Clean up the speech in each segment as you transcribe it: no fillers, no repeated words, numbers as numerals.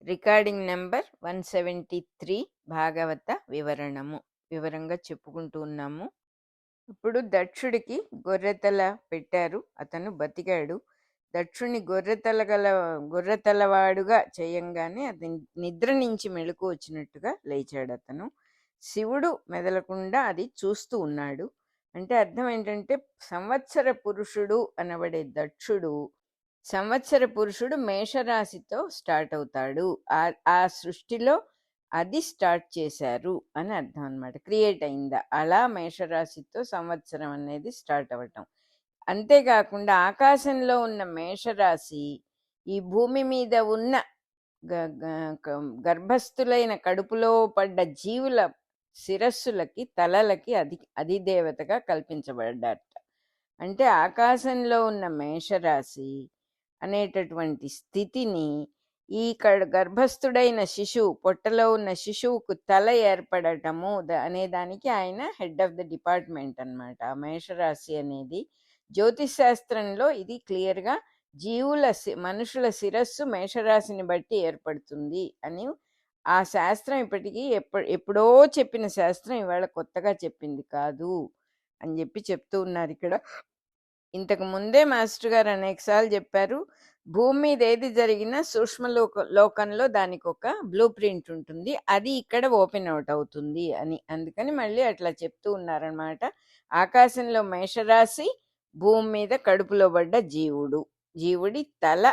Recording number 173 భాగవత వివరంగా చెప్పుకుంటూ ఉన్నాము. ఇప్పుడు దక్షుడికి గొర్రెతల పెట్టారు. అతను బతికాడు. దక్షుని గొర్రెతలవాడుగా చేయంగానే అతని నిద్ర నుంచి మెలకు వచ్చినట్టుగా లేచాడు అతను. శివుడు మెదలకుండా అది చూస్తూ ఉన్నాడు. అంటే అర్థం ఏంటంటే సంవత్సర పురుషుడు అనబడే దక్షుడు మేషరాశితో స్టార్ట్ అవుతాడు. ఆ సృష్టిలో అది స్టార్ట్ చేశారు అని అర్థం అన్నమాట. క్రియేట్ అయిందా అలా మేషరాశితో సంవత్సరం అనేది స్టార్ట్ అవ్వటం. అంతేకాకుండా ఆకాశంలో ఉన్న మేషరాశి ఈ భూమి మీద ఉన్న గర్భస్థులైన కడుపులో పడ్డ జీవుల శిరస్సులకి తలలకి అధిదేవతగా కల్పించబడ్డారట. అంటే ఆకాశంలో ఉన్న మేషరాశి అనేటటువంటి స్థితిని ఈ గర్భస్థుడైన శిశువు, పొట్టలో ఉన్న శిశువుకు తల ఏర్పడటము అనే దానికి ఆయన హెడ్ ఆఫ్ ద డిపార్ట్మెంట్ అన్నమాట. ఆ మేషరాశి అనేది జ్యోతిష్ శాస్త్రంలో ఇది క్లియర్గా మనుషుల శిరస్సు మేషరాశిని బట్టి ఏర్పడుతుంది అని ఆ శాస్త్రం ఇప్పటికీ ఎప్పుడో చెప్పిన శాస్త్రం ఇవాళ కొత్తగా చెప్పింది కాదు అని చెప్తూ ఉన్నారు ఇక్కడ. ఇంతకు ముందే మాస్టర్ గారు అనేకసార్లు చెప్పారు, భూమి మీద ఏది జరిగినా సూక్ష్మ లోకంలో దానికి ఒక బ్లూ ప్రింట్ ఉంటుంది, అది ఇక్కడ ఓపెన్ అవుట్ అవుతుంది అని. అందుకని మళ్ళీ అట్లా చెప్తూ ఉన్నారనమాట. ఆకాశంలో మేషరాశి, భూమి మీద కడుపులో పడ్డ జీవుడి తల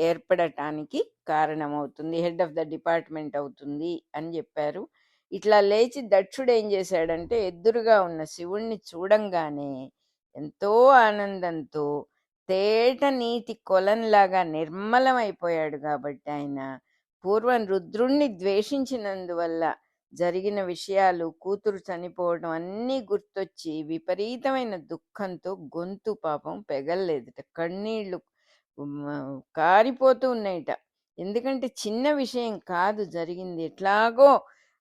ఏర్పడటానికి కారణమవుతుంది, హెడ్ ఆఫ్ ద డిపార్ట్మెంట్ అవుతుంది అని చెప్పారు. ఇట్లా లేచి దక్షుడు ఏం చేశాడంటే ఎదురుగా ఉన్న శివుణ్ణి చూడంగానే ఎంతో ఆనందంతో తేట నీటి కొలంలాగా నిర్మలమైపోయాడు. కాబట్టి ఆయన పూర్వం రుద్రుణ్ణి ద్వేషించినందువల్ల జరిగిన విషయాలు, కూతురు చనిపోవడం అన్నీ గుర్తొచ్చి విపరీతమైన దుఃఖంతో గొంతు పాపం పెగల్లేదుట, కన్నీళ్లు కారిపోతూ ఉన్నాయిట. ఎందుకంటే చిన్న విషయం కాదు జరిగింది. ఎట్లాగో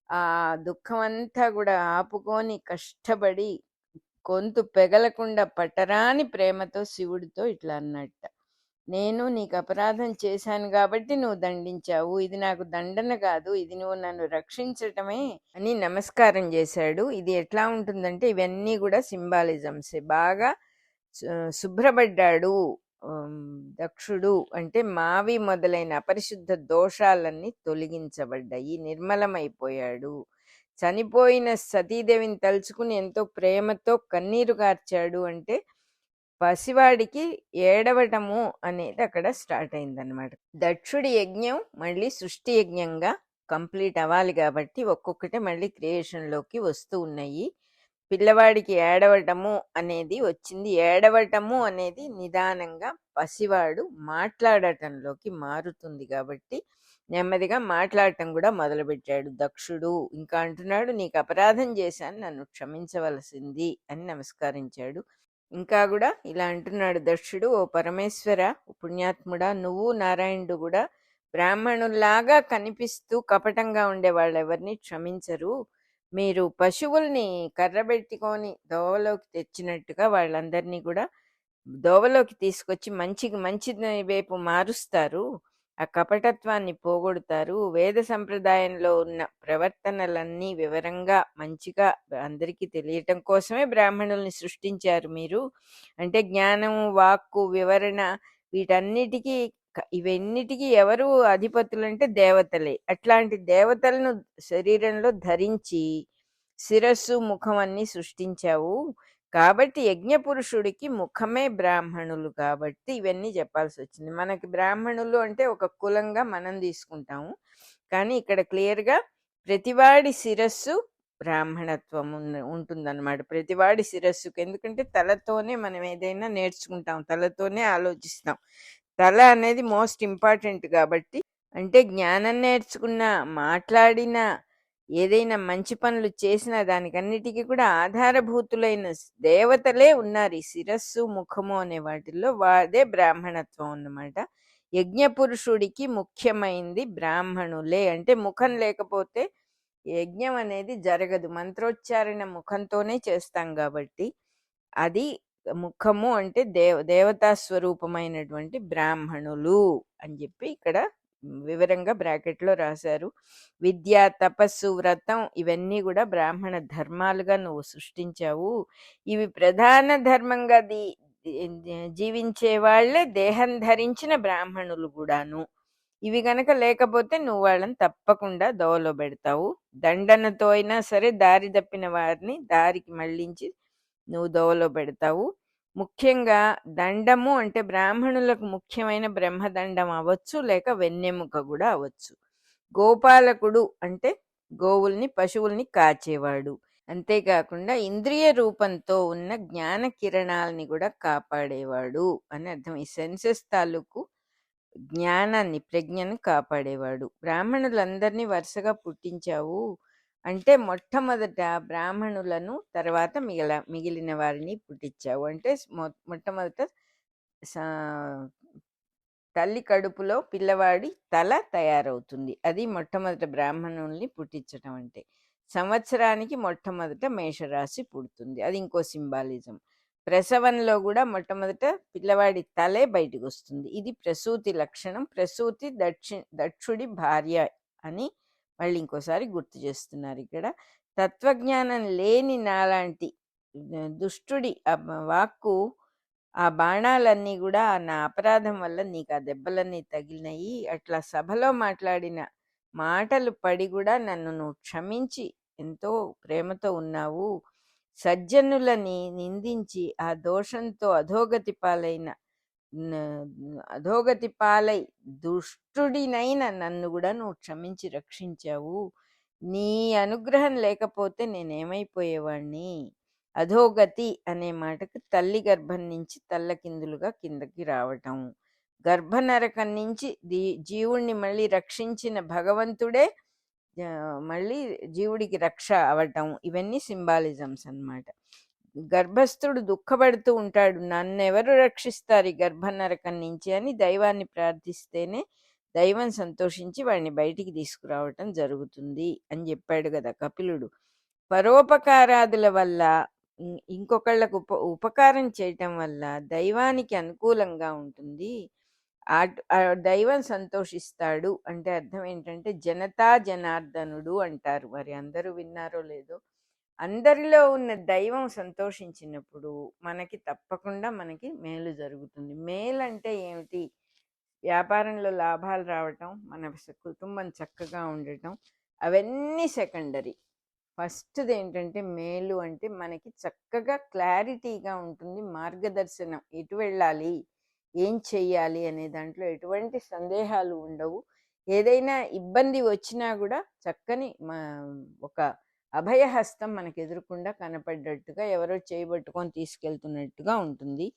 ఆ దుఃఖం అంతా కూడా ఆపుకొని కష్టపడి గొంతు పెగలకుండా పట్టరాని ప్రేమతో శివుడితో ఇట్లా అన్నట్ట, నేను నీకు అపరాధం చేశాను కాబట్టి నువ్వు దండించావు, ఇది నాకు దండన కాదు, ఇది నువ్వు నన్ను రక్షించటమే అని నమస్కారం చేశాడు. ఇది ఎట్లా ఉంటుందంటే ఇవన్నీ కూడా సింబాలిజమ్సే. బాగా శుభ్రపడ్డాడు దక్షుడు అంటే మావి మొదలైన అపరిశుద్ధ దోషాలన్నీ తొలగించబడ్డాయి, నిర్మలమైపోయాడు. చనిపోయిన సతీదేవిని తలుచుకుని ఎంతో ప్రేమతో కన్నీరు కార్చాడు. అంటే పసివాడికి ఏడవటము అనేది అక్కడ స్టార్ట్ అయిందనమాట. దక్షుడి యజ్ఞం మళ్ళీ సృష్టి యజ్ఞంగా కంప్లీట్ అవ్వాలి కాబట్టి ఒక్కొక్కటే మళ్ళీ క్రియేషన్లోకి వస్తూ ఉన్నాయి. పిల్లవాడికి ఏడవటము అనేది వచ్చింది. ఏడవటము అనేది నిదానంగా పసివాడు మాట్లాడటంలోకి మారుతుంది కాబట్టి నెమ్మదిగా మాట్లాడటం కూడా మొదలుపెట్టాడు దక్షుడు. ఇంకా అంటున్నాడు, నీకు అపరాధం చేశాను, నన్ను క్షమించవలసింది అని నమస్కరించాడు. ఇంకా కూడా ఇలా అంటున్నాడు దక్షుడు, ఓ పరమేశ్వర, పుణ్యాత్ముడా, నువ్వు నారాయణుడు కూడా బ్రాహ్మణుల్లాగా కనిపిస్తూ కపటంగా ఉండే వాళ్ళెవరిని క్షమించరు. మీరు పశువుల్ని కర్రబెట్టుకొని దోవలోకి తెచ్చినట్టుగా వాళ్ళందరినీ కూడా దోవలోకి తీసుకొచ్చి మంచి వైపు మారుస్తారు, ఆ కపటత్వాన్ని పోగొడతారు. వేద సంప్రదాయంలో ఉన్న ప్రవర్తనలన్నీ వివరంగా మంచిగా అందరికీ తెలియటం కోసమే బ్రాహ్మణుల్ని సృష్టించారు మీరు. అంటే జ్ఞానం, వాక్కు, వివరణ వీటన్నిటికీ ఇవన్నిటికీ ఎవరు అధిపతులు అంటే దేవతలే. అట్లాంటి దేవతలను శరీరంలో ధరించి శిరస్సు, ముఖం అన్ని సృష్టించావు. కాబట్టి యజ్ఞపురుషుడికి ముఖమే బ్రాహ్మణులు కాబట్టి ఇవన్నీ చెప్పాల్సి వచ్చింది. మనకి బ్రాహ్మణులు అంటే ఒక కులంగా మనం తీసుకుంటాము, కానీ ఇక్కడ క్లియర్గా ప్రతివాడి శిరస్సు బ్రాహ్మణత్వం ఉంటుందన్నమాట. ప్రతివాడి శిరస్సుకు, ఎందుకంటే తలతోనే మనం ఏదైనా నేర్చుకుంటాం, తలతోనే ఆలోచిస్తాం. తల అనేది మోస్ట్ ఇంపార్టెంట్ కాబట్టి, అంటే జ్ఞానం నేర్చుకున్నా, మాట్లాడినా, ఏదైనా మంచి పనులు చేసినా దానికన్నిటికీ కూడా ఆధారభూతులైన దేవతలే ఉన్నారు ఈ శిరస్సు, ముఖము అనే వాటిల్లో. వాదే బ్రాహ్మణత్వం అన్నమాట. యజ్ఞపురుషుడికి ముఖ్యమైంది బ్రాహ్మణులే. అంటే ముఖం లేకపోతే యజ్ఞం అనేది జరగదు. మంత్రోచ్చారణ ముఖంతోనే చేస్తాం కాబట్టి అది ముఖము అంటే దేవతా స్వరూపమైనటువంటి బ్రాహ్మణులు అని చెప్పి ఇక్కడ వివరంగా బ్రాకెట్లో రాశారు. విద్య, తపస్సు, వ్రతం ఇవన్నీ కూడా బ్రాహ్మణ ధర్మాలుగా నువ్వు సృష్టించావు. ఇవి ప్రధాన ధర్మంగా జీవించే వాళ్ళే దేహం ధరించిన బ్రాహ్మణులు కూడాను. ఇవి గనక లేకపోతే నువ్వు వాళ్ళని తప్పకుండా దోవలో పెడతావు. దండనతో అయినా సరే దారి తప్పిన వారిని దారికి మళ్ళించి నువ్వు దోవలో పెడతావు. ముఖ్యంగా దండము అంటే బ్రాహ్మణులకు ముఖ్యమైన బ్రహ్మదండం అవ్వచ్చు, లేక వెన్నెముక కూడా అవ్వచ్చు. గోపాలకుడు అంటే గోవుల్ని, పశువుల్ని కాచేవాడు. అంతేకాకుండా ఇంద్రియ రూపంతో ఉన్న జ్ఞాన కిరణాలని కూడా కాపాడేవాడు అని అర్థం. ఈ సెన్సెస్ తాలూకు జ్ఞానాన్ని, ప్రజ్ఞను కాపాడేవాడు. బ్రాహ్మణులందరినీ వరుసగా పుట్టించావు అంటే మొట్టమొదట బ్రాహ్మణులను, తర్వాత మిగిలిన వారిని పుట్టించావు. అంటే మొట్టమొదట తల్లి కడుపులో పిల్లవాడి తల తయారవుతుంది. అది మొట్టమొదట బ్రాహ్మణుల్ని పుట్టించటం అంటే. సంవత్సరానికి మొట్టమొదట మేషరాశి పుడుతుంది. అది ఇంకో సింబాలిజం. ప్రసవంలో కూడా మొట్టమొదట పిల్లవాడి తలే బయటికి వస్తుంది. ఇది ప్రసూతి లక్షణం. ప్రసూతి దక్షుడి భార్య అని మళ్ళీ ఇంకోసారి గుర్తు చేస్తున్నారు ఇక్కడ. తత్వజ్ఞానం లేని నాలాంటి దుష్టుడి వాక్కు, ఆ బాణాలన్నీ కూడా నా అపరాధం వల్ల నీకు ఆ దెబ్బలన్నీ తగిలినాయి. అట్లా సభలో మాట్లాడిన మాటలు పడి కూడా నన్ను నువ్వు క్షమించి ఎంతో ప్రేమతో ఉన్నావు. సజ్జనులని నిందించి ఆ దోషంతో అధోగతి పాలై దుష్టుడినైన నన్ను కూడా నువ్వు క్షమించి రక్షించావు. నీ అనుగ్రహం లేకపోతే నేనేమైపోయేవాణ్ణి. అధోగతి అనే మాటకు తల్లి గర్భం నుంచి తల్లకిందులుగా కిందకి రావటం, గర్భనరకం నుంచి జీవుణ్ణి మళ్ళీ రక్షించిన భగవంతుడే మళ్ళీ జీవుడికి రక్ష అవటం, ఇవన్నీ సింబాలిజమ్స్ అన్నమాట. గర్భస్థుడు దుఃఖపడుతూ ఉంటాడు, నన్నెవరు రక్షిస్తారు ఈ గర్భనరకం నుంచి అని దైవాన్ని ప్రార్థిస్తేనే దైవం సంతోషించి వాడిని బయటికి తీసుకురావటం జరుగుతుంది అని చెప్పాడు కదా కపిలుడు. పరోపకారాదుల వల్ల, ఇంకొకళ్ళకు ఉపకారం చేయటం వల్ల దైవానికి అనుకూలంగా ఉంటుంది. ఆ దైవం సంతోషిస్తాడు అంటే అర్థం ఏంటంటే జనతా జనార్దనుడు అంటారు. మరి అందరూ విన్నారో లేదో. అందరిలో ఉన్న దైవం సంతోషించినప్పుడు మనకి తప్పకుండా మనకి మేలు జరుగుతుంది. మేలు అంటే ఏమిటి? వ్యాపారంలో లాభాలు రావటం, మన కుటుంబం చక్కగా ఉండటం, అవన్నీ సెకండరీ. ఫస్ట్ది ఏంటంటే మేలు అంటే మనకి చక్కగా క్లారిటీగా ఉంటుంది, మార్గదర్శనం, ఎటు వెళ్ళాలి, ఏం చెయ్యాలి అనే దాంట్లో ఎటువంటి సందేహాలు ఉండవు. ఏదైనా ఇబ్బంది వచ్చినా కూడా చక్కని ఒక అభయహస్తం మనకు ఎదురకుండా కనపడ్డట్టుగా, ఎవరో చేయబట్టుకొని తీసుకెళ్తున్నట్టుగా ఉంటుంది.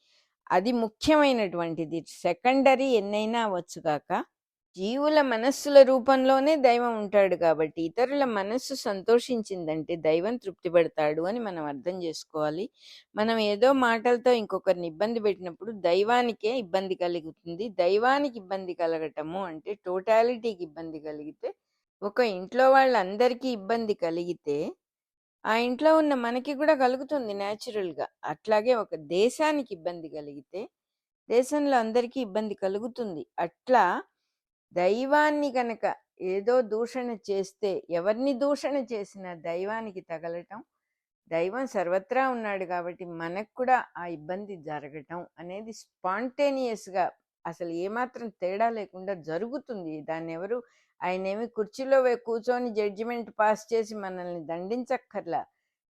అది ముఖ్యమైనటువంటిది. సెకండరీ ఎన్నైనా అవ్వచ్చు కాక జీవుల మనస్సుల రూపంలోనే దైవం ఉంటాడు కాబట్టి ఇతరుల మనస్సు సంతోషించిందంటే దైవం తృప్తి పడతాడు అని మనం అర్థం చేసుకోవాలి. మనం ఏదో మాటలతో ఇంకొకరిని ఇబ్బంది పెట్టినప్పుడు దైవానికే ఇబ్బంది కలుగుతుంది. దైవానికి ఇబ్బంది కలగటము అంటే టోటాలిటీకి ఇబ్బంది కలిగితే, ఒక ఇంట్లో వాళ్ళందరికీ ఇబ్బంది కలిగితే ఆ ఇంట్లో ఉన్న మనకి కూడా కలుగుతుంది న్యాచురల్గా. అట్లాగే ఒక దేశానికి ఇబ్బంది కలిగితే దేశంలో అందరికీ ఇబ్బంది కలుగుతుంది. అట్లా దైవాన్ని గనక ఏదో దూషణ చేస్తే, ఎవరిని దూషణ చేసినా దైవానికి తగలటం, దైవం సర్వత్రా ఉన్నాడు కాబట్టి మనకు కూడా ఆ ఇబ్బంది జరగటం అనేది స్పాంటేనియస్గా, అసలు ఏమాత్రం తేడా లేకుండా జరుగుతుంది. దాన్ని ఎవరు, ఆయనేమి కుర్చీలో కూర్చొని జడ్జిమెంట్ పాస్ చేసి మనల్ని దండించక్కర్లా.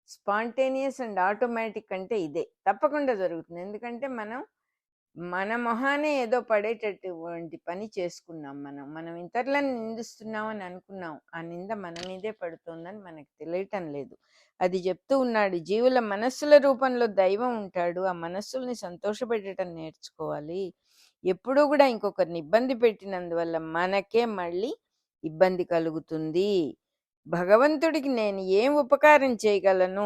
స్పాంటేనియస్ అండ్ ఆటోమేటిక్ అంటే ఇదే, తప్పకుండా జరుగుతుంది. ఎందుకంటే మన మొహానే ఏదో పడేటటువంటి పని చేసుకున్నాం. మనం ఇతరులను నిందిస్తున్నామని అనుకున్నాం. ఆ నింద మన మీదే పడుతోందని మనకు తెలియటం లేదు. అది చెప్తూ ఉన్నాడు, జీవుల మనస్సుల రూపంలో దైవం ఉంటాడు. ఆ మనస్సుల్ని సంతోషపెట్టడం నేర్చుకోవాలి. ఎప్పుడూ కూడా ఇంకొకరిని ఇబ్బంది పెట్టినందువల్ల మనకే మళ్ళీ ఇబ్బంది కలుగుతుంది. భగవంతుడికి నేను ఏం ఉపకారం చేయగలను?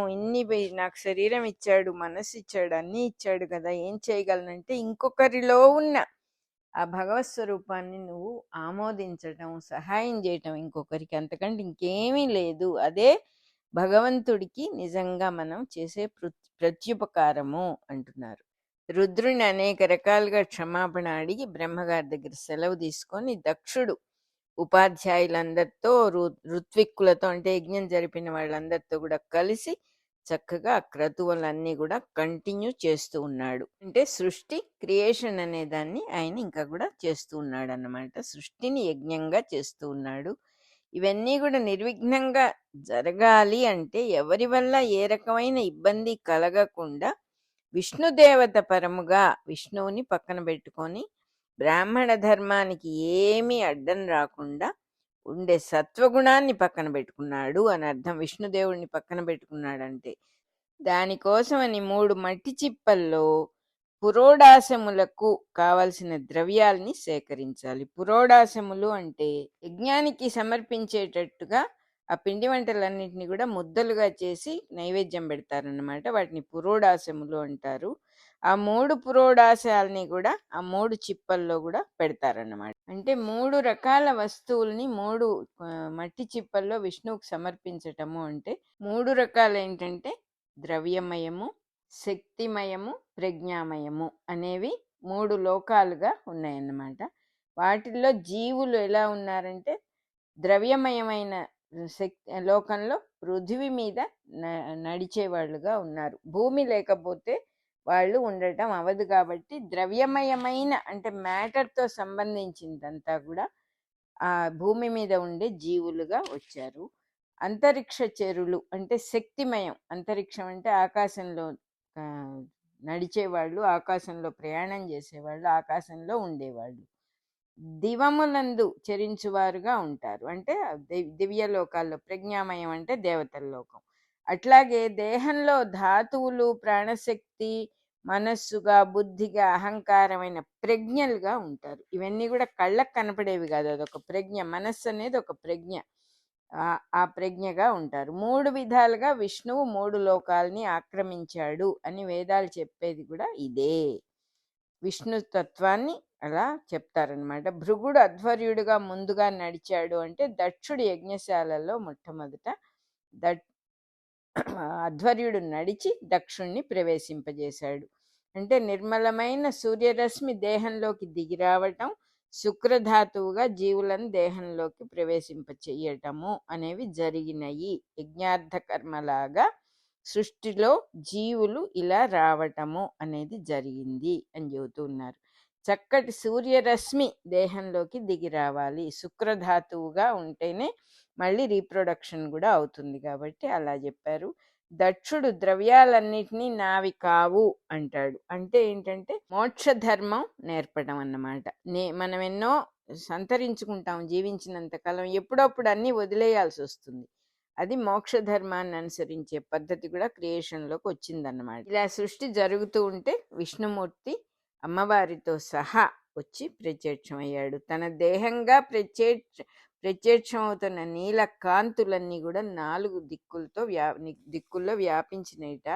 నాకు శరీరం ఇచ్చాడు, మనసు ఇచ్చాడు, అన్నీ ఇచ్చాడు కదా, ఏం చేయగలనంటే ఇంకొకరిలో ఉన్న ఆ భగవత్ స్వరూపాన్ని నువ్వు ఆమోదించటం, సహాయం చేయటం ఇంకొకరికి, అంతకంటే ఇంకేమీ లేదు. అదే భగవంతుడికి నిజంగా మనం చేసే ప్రత్యుపకారము అంటున్నారు. రుద్రుని అనేక రకాలుగా క్షమాపణ అడిగి బ్రహ్మగారి దగ్గర సెలవు తీసుకొని దక్షుడు ఉపాధ్యాయులందరితో ఋత్విక్కులతో అంటే యజ్ఞం జరిపిన వాళ్ళందరితో కూడా కలిసి చక్కగా ఆ క్రతువులన్నీ కూడా కంటిన్యూ చేస్తూ ఉన్నాడు. అంటే సృష్టి క్రియేషన్ అనే దాన్ని ఆయన ఇంకా కూడా చేస్తూ ఉన్నాడు అన్నమాట. సృష్టిని యజ్ఞంగా చేస్తూ ఉన్నాడు. ఇవన్నీ కూడా నిర్విఘ్నంగా జరగాలి అంటే ఎవరి వల్ల ఏ రకమైన ఇబ్బంది కలగకుండా విష్ణుదేవత పరముగా విష్ణువుని పక్కన పెట్టుకొని బ్రాహ్మణ ధర్మానికి ఏమీ అడ్డం రాకుండా ఉండే సత్వగుణాన్ని పక్కన పెట్టుకున్నాడు అని అర్థం. విష్ణుదేవుడిని పక్కన పెట్టుకున్నాడంటే దానికోసమని 3 మట్టి చిప్పల్లో పురోడాశములకు కావలసిన ద్రవ్యాల్ని సేకరించాలి. పురోడాశములు అంటే యజ్ఞానికి సమర్పించేటట్టుగా ఆ పిండి వంటలన్నింటినీ కూడా ముద్దలుగా చేసి నైవేద్యం పెడతారన్నమాట. వాటిని పురోడాశములు అంటారు. ఆ 3 పురోడాశాలని కూడా ఆ 3 చిప్పల్లో కూడా పెడతారన్నమాట. అంటే 3 రకాల వస్తువుల్ని 3 మట్టి చిప్పల్లో విష్ణువుకు సమర్పించటము అంటే 3 రకాలు ఏంటంటే ద్రవ్యమయము, శక్తిమయము, ప్రజ్ఞామయము అనేవి 3 లోకాలుగా ఉన్నాయన్నమాట. వాటిల్లో జీవులు ఎలా ఉన్నారంటే ద్రవ్యమయమైన లోకంలో పృథివీ మీద నడిచేవాళ్ళుగా ఉన్నారు. భూమి లేకపోతే వాళ్ళు ఉండటం అవదు కాబట్టి ద్రవ్యమయమైన అంటే మ్యాటర్తో సంబంధించిందంతా కూడా ఆ భూమి మీద ఉండే జీవులుగా వచ్చారు. అంతరిక్ష చెరులు అంటే శక్తిమయం. అంతరిక్షం అంటే ఆకాశంలో నడిచేవాళ్ళు, ఆకాశంలో ప్రయాణం చేసేవాళ్ళు, ఆకాశంలో ఉండేవాళ్ళు. దివములందు చరించువారుగా ఉంటారు. అంటే దివ్యలోకాల్లో. ప్రజ్ఞామయం అంటే దేవతల లోకం. అట్లాగే దేహంలో ధాతువులు, ప్రాణశక్తి, మనస్సుగా, బుద్ధిగా, అహంకారమైన ప్రజ్ఞలుగా ఉంటారు. ఇవన్నీ కూడా కళ్ళకు కనపడేవి కాదు, అదొక ప్రజ్ఞ. మనస్సు అనేది ఒక ప్రజ్ఞ. ఆ ప్రజ్ఞగా ఉంటారు. 3 విధాలుగా విష్ణువు 3 లోకాలని ఆక్రమించాడు అని వేదాలు చెప్పేది కూడా ఇదే. విష్ణు తత్వాన్ని అలా చెప్తారనమాట. భృగుడు అధ్వర్యుడిగా ముందుగా నడిచాడు అంటే దక్షుడి యజ్ఞశాలలో మొట్టమొదట అధ్వర్యుడు నడిచి దక్షుణ్ణి ప్రవేశింపజేశాడు. అంటే నిర్మలమైన సూర్యరశ్మి దేహంలోకి దిగి రావటం, శుక్రధాతువుగా జీవులను దేహంలోకి ప్రవేశింప చెయ్యటము అనేవి జరిగినాయి. యజ్ఞార్థ కర్మలాగా సృష్టిలో జీవులు ఇలా రావటము అనేది జరిగింది అని చెబుతున్నారు. చక్కటి సూర్యరశ్మి దేహంలోకి దిగి రావాలి. శుక్రధాతువుగా ఉంటేనే మళ్ళీ రీప్రొడక్షన్ కూడా అవుతుంది కాబట్టి అలా చెప్పారు. దక్షుడు ద్రవ్యాలన్నిటినీ నావి కావు అంటాడు. అంటే ఏంటంటే మోక్ష ధర్మం నేర్పడం అన్నమాట. మనం ఎన్నో సంతరించుకుంటాం జీవించినంత కాలం, ఎప్పుడప్పుడు అన్నీ వదిలేయాల్సి వస్తుంది. అది మోక్ష ధర్మాన్ని అనుసరించే పద్ధతి కూడా క్రియేషన్లోకి వచ్చిందన్నమాట. ఇలా సృష్టి జరుగుతూ ఉంటే విష్ణుమూర్తి అమ్మవారితో సహా వచ్చి ప్రత్యక్షమయ్యాడు. తన దేహంగా ప్రత్యక్షమవుతున్న నీల కాంతులన్నీ కూడా 4 దిక్కుల్లో వ్యాపించినట.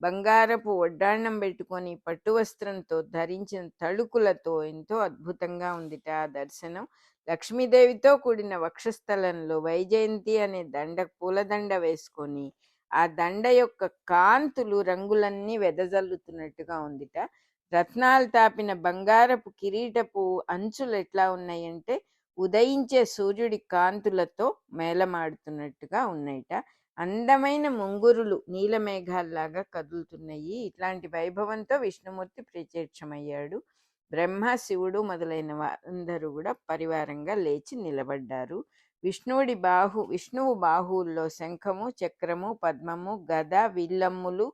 బంగారపు ఒడ్డాణం పెట్టుకొని పట్టు వస్త్రంతో ధరించిన తళుకులతో ఎంతో అద్భుతంగా ఉందిట ఆ దర్శనం. లక్ష్మీదేవితో కూడిన వక్షస్థలంలో వైజయంతి అనే పూలదండ వేసుకొని ఆ దండ యొక్క కాంతులు రంగులన్నీ వెదజల్లుతున్నట్టుగా ఉందిట. రత్నాలు తాపిన బంగారపు కిరీటపు అంచులు ఎట్లా ఉన్నాయంటే ఉదయించే సూర్యుడి కాంతులతో మేళమాడుతున్నట్టుగా ఉన్నాయిట. అందమైన ముంగురులు నీలమేఘాల్లాగా కదులుతున్నాయి. ఇట్లాంటి వైభవంతో విష్ణుమూర్తి ప్రత్యక్షమయ్యాడు. బ్రహ్మ, శివుడు మొదలైన వారందరూ కూడా పరివారంగా లేచి నిలబడ్డారు. విష్ణువు బాహువుల్లో శంఖము, చక్రము, పద్మము, గద, విల్లమ్ములు,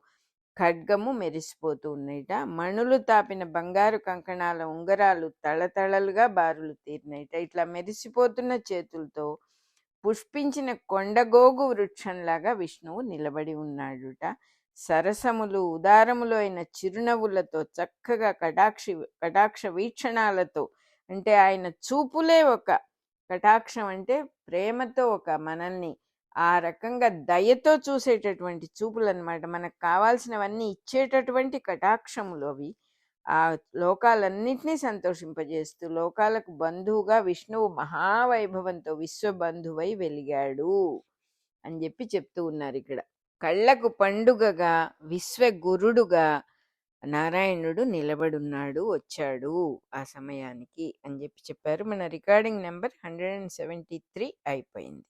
ఖడ్గము మెరిసిపోతూ ఉన్నాయిట. మణులు తాపిన బంగారు కంకణాల ఉంగరాలు తళతళలుగా బారులు తీరినాయిట. ఇట్లా మెరిసిపోతున్న చేతులతో పుష్పించిన కొండగోగు వృక్షంలాగా విష్ణువు నిలబడి ఉన్నాడుట. సరసములు, ఉదారములు అయిన చిరునవ్వులతో చక్కగా కటాక్ష వీక్షణాలతో, అంటే ఆయన చూపులే ఒక కటాక్షం, అంటే ప్రేమతో ఒక మనల్ని ఆ రకంగా దయతో చూసేటటువంటి చూపులు అనమాట. మనకు కావాల్సినవన్నీ ఇచ్చేటటువంటి కటాక్షములు అవి. ఆ లోకాలన్నింటినీ సంతోషింపజేస్తూ లోకాలకు బంధువుగా విష్ణువు మహావైభవంతో విశ్వబంధువై వెలిగాడు అని చెప్తూ ఉన్నారు ఇక్కడ. కళ్ళకు పండుగగా, విశ్వగురుడుగా, నారాయణుడు నిలబడున్నాడు, వచ్చాడు ఆ సమయానికి అని చెప్పారు. మన రికార్డింగ్ నెంబర్ 173 అయిపోయింది.